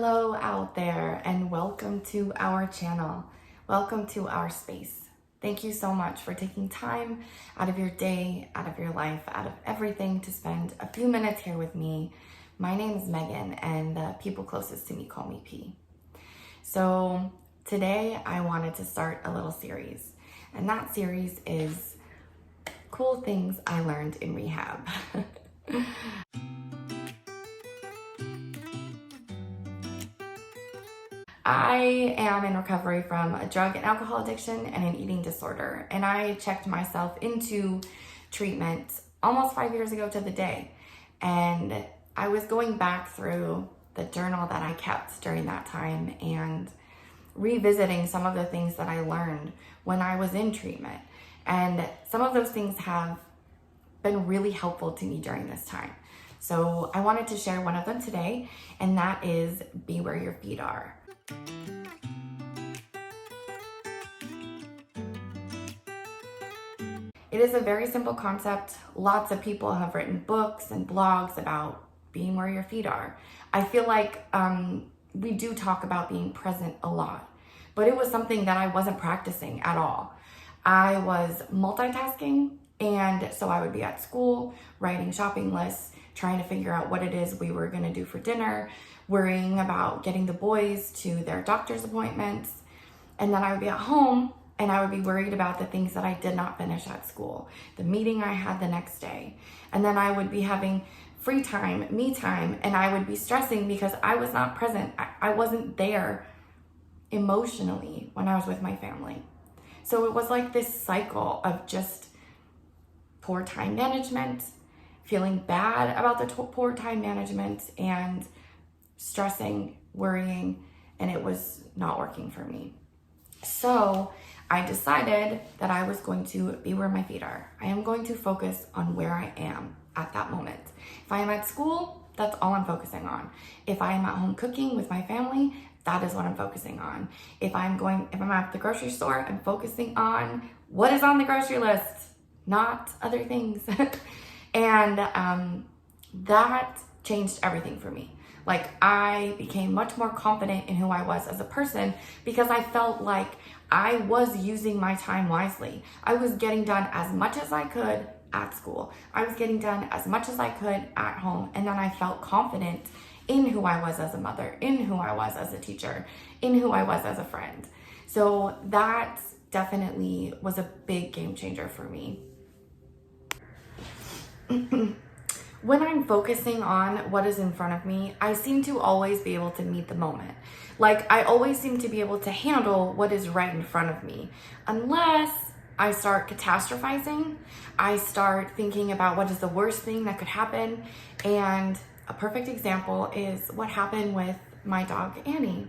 Hello out there and welcome to our channel. Welcome to our space. Thank you so much for taking time out of your day, out of your life, out of everything to spend a few minutes here with me. My name is Megan and the people closest to me call me P. So today I wanted to start a little series, and that series is cool things I learned in rehab. I am in recovery from a drug and alcohol addiction and an eating disorder, and I checked myself into treatment almost 5 years ago to the day. And I was going back through the journal that I kept during that time and revisiting some of the things that I learned when I was in treatment. And some of those things have been really helpful to me during this time. So I wanted to share one of them today, and that is be where your feet are. It is a very simple concept. Lots of people have written books and blogs about being where your feet are. I feel like we do talk about being present a lot, but it was something that I wasn't practicing at all. I was multitasking, and so I would be at school, writing shopping lists, trying to figure out what it is we were gonna do for dinner, worrying about getting the boys to their doctor's appointments. And then I would be at home and I would be worried about the things that I did not finish at school, the meeting I had the next day. And then I would be having free time, me time, and I would be stressing because I was not present. I wasn't there emotionally when I was with my family. So it was like this cycle of just poor time management, feeling bad about the poor time management, and stressing, worrying, and it was not working for me. So I decided that I was going to be where my feet are. I am going to focus on where I am at that moment. If I am at school, that's all I'm focusing on. If I am at home cooking with my family, that is what I'm focusing on. If I'm at the grocery store, I'm focusing on what is on the grocery list, not other things. And that changed everything for me. Like, I became much more confident in who I was as a person because I felt like I was using my time wisely. I was getting done as much as I could at school. I was getting done as much as I could at home. And then I felt confident in who I was as a mother, in who I was as a teacher, in who I was as a friend. So that definitely was a big game changer for me. When I'm focusing on what is in front of me, I seem to always be able to meet the moment. Like, I always seem to be able to handle what is right in front of me. Unless I start catastrophizing, I start thinking about what is the worst thing that could happen. And a perfect example is what happened with my dog, Annie.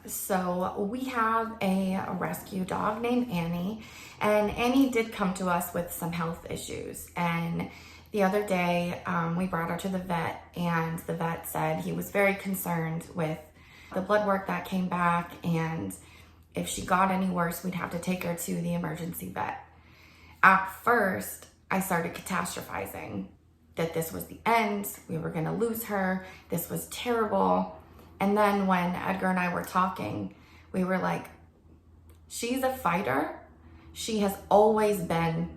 So we have a rescue dog named Annie, and Annie did come to us with some health issues. And the other day, we brought her to the vet, and the vet said he was very concerned with the blood work that came back, and if she got any worse, we'd have to take her to the emergency vet. At first, I started catastrophizing that this was the end, we were gonna lose her, this was terrible. And then when Edgar and I were talking, we were like, she's a fighter. She has always been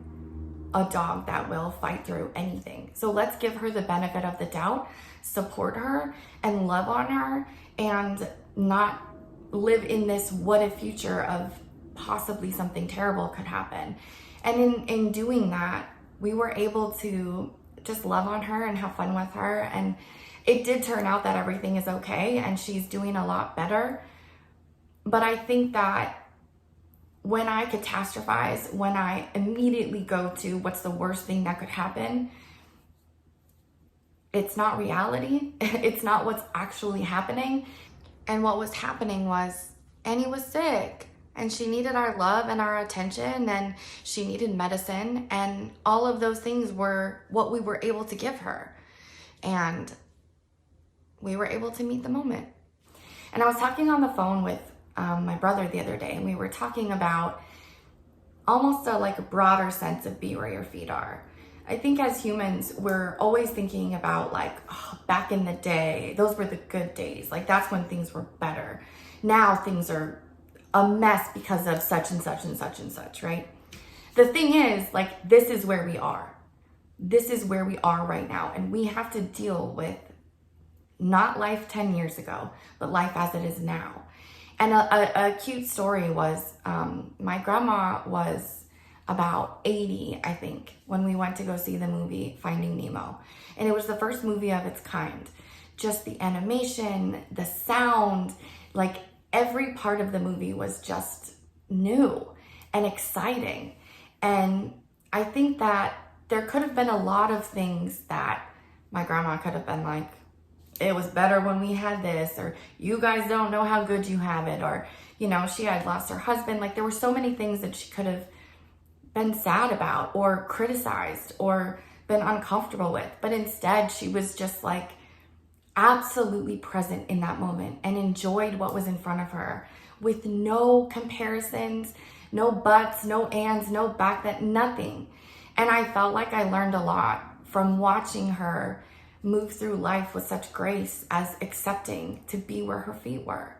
a dog that will fight through anything. So let's give her the benefit of the doubt, support her, and love on her, and not live in this what if future of possibly something terrible could happen. And in doing that, we were able to just love on her and have fun with her. And it did turn out that everything is okay and she's doing a lot better. But I think that when I catastrophize, when I immediately go to what's the worst thing that could happen, it's not reality. It's not what's actually happening. And what was happening was Annie was sick and she needed our love and our attention, and she needed medicine, and all of those things were what we were able to give her. And we were able to meet the moment. And I was talking on the phone with my brother the other day, and we were talking about almost a broader sense of be where your feet are. I think as humans, we're always thinking about like, oh, back in the day, those were the good days. Like that's when things were better. Now things are a mess because of such and such and such and such, right? The thing is, like, this is where we are. This is where we are right now. And we have to deal with not life 10 years ago, but life as it is now. And a cute story was my grandma was about 80, I think, when we went to go see the movie Finding Nemo. And it was the first movie of its kind. Just the animation, the sound, like every part of the movie was just new and exciting. And I think that there could have been a lot of things that my grandma could have been like, it was better when we had this, or you guys don't know how good you have it, or, you know, she had lost her husband. Like there were so many things that she could have been sad about or criticized or been uncomfortable with. But instead, she was just like absolutely present in that moment and enjoyed what was in front of her with no comparisons, no buts, no ands, no back, that nothing. And I felt like I learned a lot from watching her move through life with such grace, as accepting to be where her feet were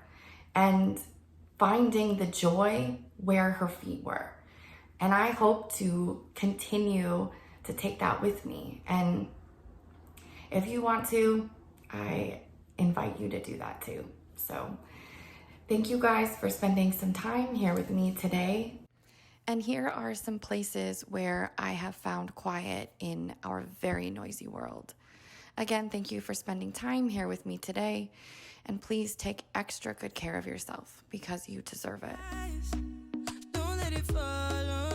and finding the joy where her feet were. And I hope to continue to take that with me. And if you want to, I invite you to do that too. So thank you guys for spending some time here with me today. And here are some places where I have found quiet in our very noisy world. Again, thank you for spending time here with me today. And please take extra good care of yourself because you deserve it. Don't let it fall on